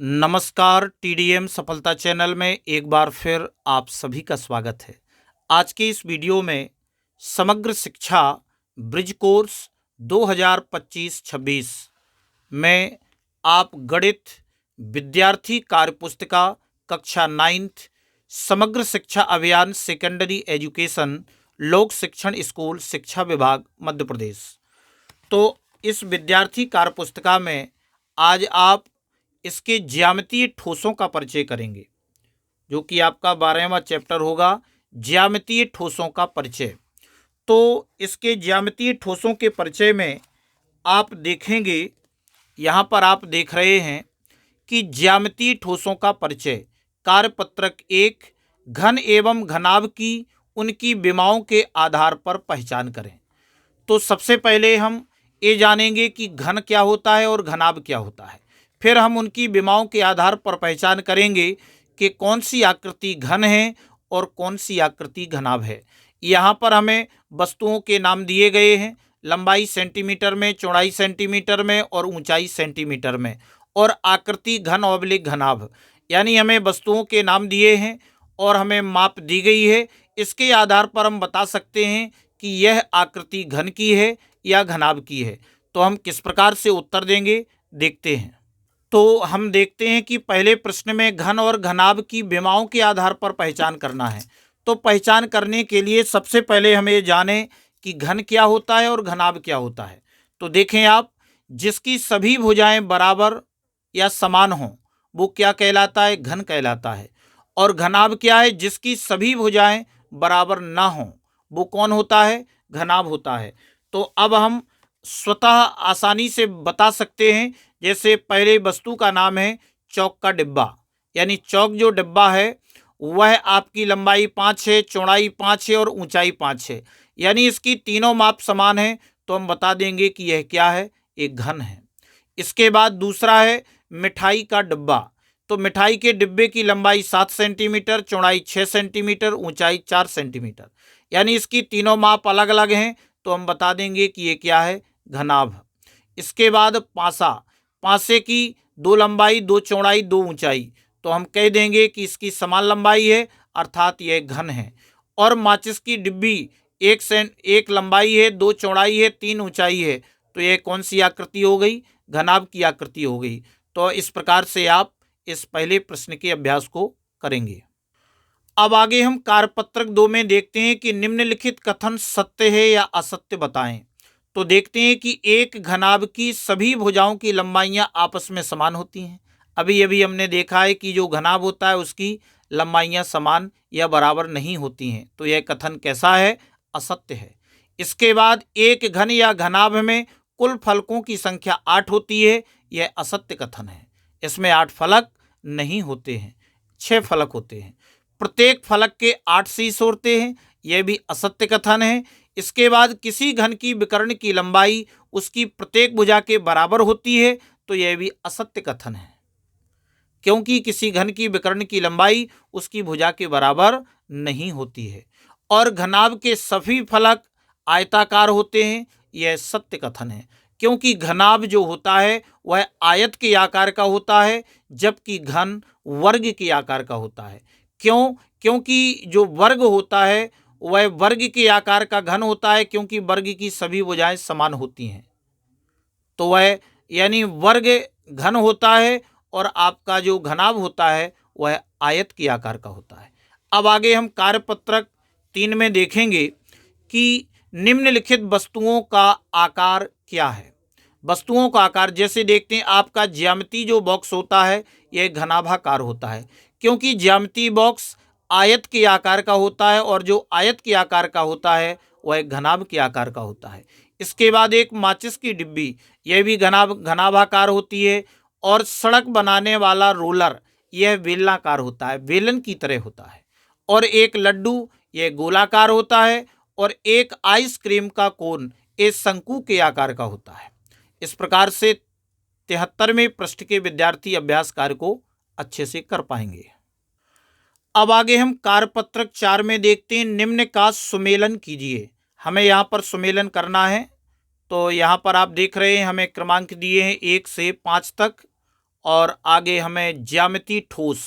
नमस्कार, टीडीएम सफलता चैनल में एक बार फिर आप सभी का स्वागत है। आज के इस वीडियो में समग्र शिक्षा ब्रिज कोर्स 2025-26 में आप गणित विद्यार्थी कार्यपुस्तिका कक्षा 9th समग्र शिक्षा अभियान सेकेंडरी एजुकेशन लोक शिक्षण स्कूल शिक्षा विभाग मध्य प्रदेश। तो इस विद्यार्थी कार्यपुस्तिका में आज आप इसके ज्यामितीय ठोसों का परिचय करेंगे, जो कि आपका 12वां चैप्टर होगा, ज्यामितीय ठोसों का परिचय। तो इसके ज्यामितीय ठोसों के परिचय में आप देखेंगे, यहाँ पर आप देख रहे हैं कि ज्यामितीय ठोसों का परिचय कार्यपत्रक 1 घन एवं घनाभ की उनकी विमाओं के आधार पर पहचान करें। तो सबसे पहले हम ये जानेंगे कि घन क्या होता है और घनाभ क्या होता है। फिर हम उनकी विमाओं के आधार पर पहचान करेंगे कि कौन सी आकृति घन है और कौन सी आकृति घनाभ है। यहाँ पर हमें वस्तुओं के नाम दिए गए हैं, लंबाई सेंटीमीटर में, चौड़ाई सेंटीमीटर में और ऊंचाई सेंटीमीटर में, और आकृति घन ऑब्लिक घनाभ, यानी हमें वस्तुओं के नाम दिए हैं और हमें माप दी गई है। इसके आधार पर हम बता सकते हैं कि यह आकृति घन की है या घनाभ की है। तो हम किस प्रकार से उत्तर देंगे, देखते हैं। तो हम देखते हैं कि पहले प्रश्न में घन और घनाभ की विमाओं के आधार पर पहचान करना है। तो पहचान करने के लिए सबसे पहले हमें ये जाने कि घन क्या होता है और घनाभ क्या होता है। तो देखें आप, जिसकी सभी भुजाएं बराबर या समान हों वो क्या कहलाता है, घन कहलाता है। और घनाभ क्या है, जिसकी सभी भुजाएं बराबर ना हों वो कौन होता है, घनाभ होता है। तो अब हम स्वतः आसानी से बता सकते हैं। जैसे पहले वस्तु का नाम है चौक का डिब्बा, यानी चौक जो डिब्बा है वह आपकी लंबाई 5 है, चौड़ाई 5 है और ऊंचाई 5 है, यानी इसकी तीनों माप समान है। तो हम बता देंगे कि यह क्या है, एक घन है। इसके बाद दूसरा है मिठाई का डिब्बा। तो मिठाई के डिब्बे की लंबाई 7 सेंटीमीटर, चौड़ाई 6 सेंटीमीटर, ऊंचाई 4 सेंटीमीटर, यानी इसकी तीनों माप अलग अलग हैं। तो हम बता देंगे कि ये क्या है, घनाभ। इसके बाद पासा, पासे की 2 लंबाई, 2 चौड़ाई, 2 ऊंचाई, तो हम कह देंगे कि इसकी समान लंबाई है, अर्थात यह घन है। और माचिस की डिब्बी 1 लंबाई है, 2 चौड़ाई है, 3 ऊंचाई है, तो यह कौन सी आकृति हो गई, घनाभ की आकृति हो गई। तो इस प्रकार से आप इस पहले प्रश्न के अभ्यास को करेंगे। अब आगे हम कार्यपत्रक 2 में देखते हैं कि निम्नलिखित कथन सत्य है या असत्य बताएं। तो देखते हैं कि एक घनाभ की सभी भुजाओं की लंबाइयां आपस में समान होती हैं। अभी अभी हमने देखा है कि जो घनाभ होता है उसकी लंबाइयां समान या बराबर नहीं होती हैं। तो यह कथन कैसा है, असत्य है। इसके बाद एक घन या घनाभ में कुल फलकों की संख्या 8 होती है, यह असत्य कथन है। इसमें 8 फलक नहीं होते हैं, 6 फलक होते हैं। प्रत्येक फलक के 8 शीर्ष होते हैं, यह भी असत्य कथन है। इसके बाद किसी घन की विकर्ण की लंबाई उसकी प्रत्येक भुजा के बराबर होती है, तो यह भी असत्य कथन है, क्योंकि किसी घन की विकर्ण की लंबाई उसकी भुजा के बराबर नहीं होती है। और घनाभ के सभी फलक आयताकार होते हैं, यह सत्य कथन है, क्योंकि घनाभ जो होता है वह आयत के आकार का होता है, जबकि घन वर्ग के आकार का होता है। क्यों? क्योंकि जो वर्ग होता है वह वर्ग के आकार का घन होता है, क्योंकि वर्ग की सभी भुजाएं समान होती हैं। तो वह यानी वर्ग घन होता है और आपका जो घनाभ होता है वह आयत के आकार का होता है। अब आगे हम कार्यपत्रक 3 में देखेंगे कि निम्नलिखित वस्तुओं का आकार क्या है। वस्तुओं का आकार जैसे देखते हैं, आपका ज्यामिति जो बॉक्स होता है यह घनाभाकार होता है, क्योंकि ज्यामिति बॉक्स आयत के आकार का होता है और जो आयत के आकार का होता है वह घनाभ के आकार का होता है। इसके बाद एक माचिस की डिब्बी, यह भी घनाभाकार होती है। और सड़क बनाने वाला रोलर, यह बेलनाकार होता है, बेलन की तरह होता है। और एक लड्डू, यह गोलाकार होता है। और एक आइसक्रीम का कोन, एक शंकु के आकार का होता है। इस प्रकार से 73वें पृष्ठ के विद्यार्थी अभ्यास कार्य को अच्छे से कर पाएंगे। अब आगे हम कार्यपत्रक 4 में देखते हैं, निम्न का सुमेलन कीजिए। हमें यहाँ पर सुमेलन करना है। तो यहाँ पर आप देख रहे हैं हमें क्रमांक दिए हैं 1 से 5 तक, और आगे हमें ज्यामिति ठोस,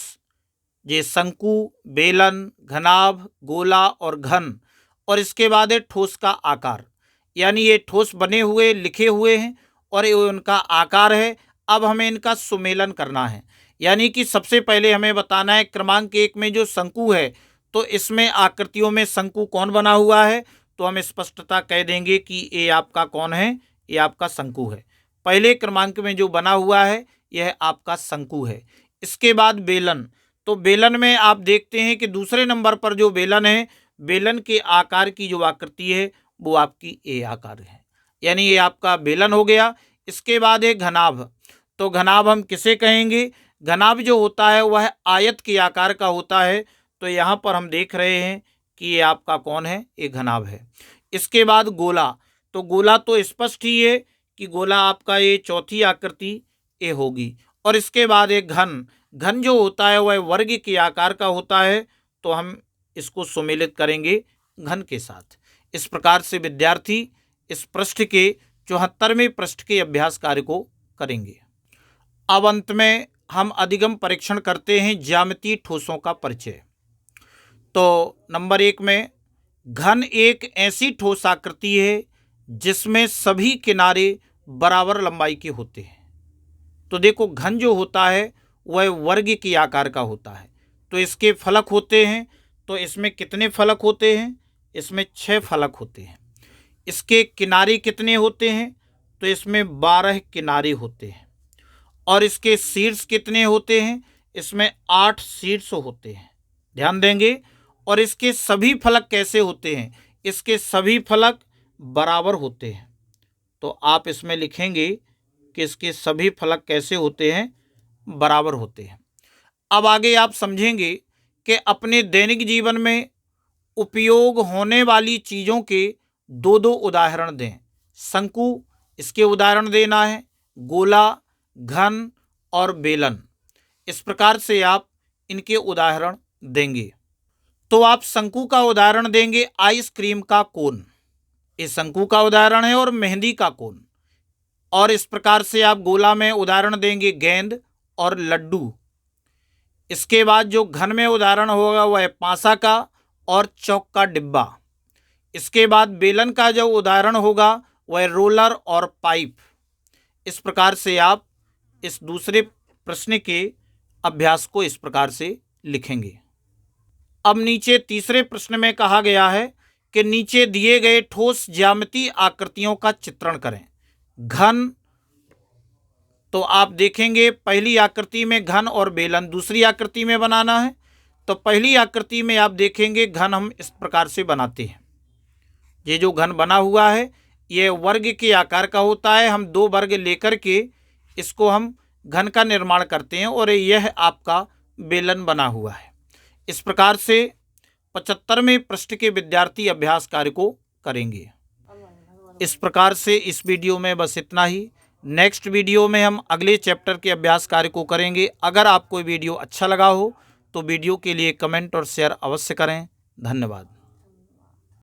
ये शंकु, बेलन, घनाभ, गोला और घन, और इसके बाद है ठोस का आकार, यानी ये ठोस बने हुए लिखे हुए हैं और ये उनका आकार है। अब हमें इनका सुमेलन करना है, यानी कि सबसे पहले हमें बताना है क्रमांक 1 में जो शंकु है, तो इसमें आकृतियों में शंकु कौन बना हुआ है, तो हम स्पष्टता कह देंगे कि ये आपका कौन है, ये आपका शंकु है। पहले क्रमांक में जो बना हुआ है यह आपका शंकु है। इसके बाद बेलन, तो बेलन में आप देखते हैं कि दूसरे नंबर पर जो बेलन है, बेलन के आकार की जो आकृति है वो आपकी ए आकार है, यानी ये आपका बेलन हो गया। इसके बाद है घनाभ, तो घनाभ हम किसे कहेंगे, घनाभ जो होता है वह आयत के आकार का होता है, तो यहाँ पर हम देख रहे हैं कि ये आपका कौन है, ये घनाभ है। इसके बाद गोला, तो गोला तो स्पष्ट ही है कि गोला आपका ये चौथी आकृति ए होगी। और इसके बाद एक घन, घन जो होता है वह वर्ग के आकार का होता है, तो हम इसको सुमेलित करेंगे घन के साथ। इस प्रकार से विद्यार्थी इस पृष्ठ के 74वें पृष्ठ के अभ्यास कार्य को करेंगे। अब अंत में हम अधिगम परीक्षण करते हैं ज्यामितीय ठोसों का परिचय। तो नंबर 1 में घन एक ऐसी ठोस आकृति है जिसमें सभी किनारे बराबर लंबाई के होते हैं। तो देखो घन जो होता है वह वर्ग के आकार का होता है, तो इसके फलक होते हैं, तो इसमें कितने फलक होते हैं, इसमें 6 फलक होते हैं। इसके किनारे कितने होते हैं, तो इसमें 12 किनारे होते हैं। और इसके शीर्ष कितने होते हैं, इसमें 8 शीर्ष होते हैं, ध्यान देंगे। और इसके सभी फलक कैसे होते हैं, इसके सभी फलक बराबर होते हैं, तो आप इसमें लिखेंगे कि इसके सभी फलक कैसे होते हैं, बराबर होते हैं। अब आगे आप समझेंगे कि अपने दैनिक जीवन में उपयोग होने वाली चीज़ों के 2-2 उदाहरण दें। शंकु, इसके उदाहरण देना है, गोला, घन और बेलन, इस प्रकार से आप इनके उदाहरण देंगे। तो आप शंकु का उदाहरण देंगे आइसक्रीम का कोन, ये शंकु का उदाहरण है, और मेहंदी का कोन। और इस प्रकार से आप गोला में उदाहरण देंगे गेंद और लड्डू। इसके बाद जो घन में उदाहरण होगा वह पासा का और चौक का डिब्बा। इसके बाद बेलन का जो उदाहरण होगा वह रोलर और पाइप। इस प्रकार से आप इस दूसरे प्रश्न के अभ्यास को इस प्रकार से लिखेंगे। अब नीचे तीसरे प्रश्न में कहा गया है कि नीचे दिए गए ठोस ज्यामितीय आकृतियों का चित्रण करें। घन, तो आप देखेंगे पहली आकृति में घन और बेलन दूसरी आकृति में बनाना है। तो पहली आकृति में आप देखेंगे घन हम इस प्रकार से बनाते हैं। ये जो घन बना हुआ है ये वर्ग के आकार का होता है। हम 2 वर्ग लेकर के इसको हम घन का निर्माण करते हैं, और यह आपका बेलन बना हुआ है। इस प्रकार से 75वें पृष्ठ के विद्यार्थी अभ्यास कार्य को करेंगे। इस प्रकार से इस वीडियो में बस इतना ही। नेक्स्ट वीडियो में हम अगले चैप्टर के अभ्यास कार्य को करेंगे। अगर आपको वीडियो अच्छा लगा हो तो वीडियो के लिए कमेंट और शेयर अवश्य करें। धन्यवाद।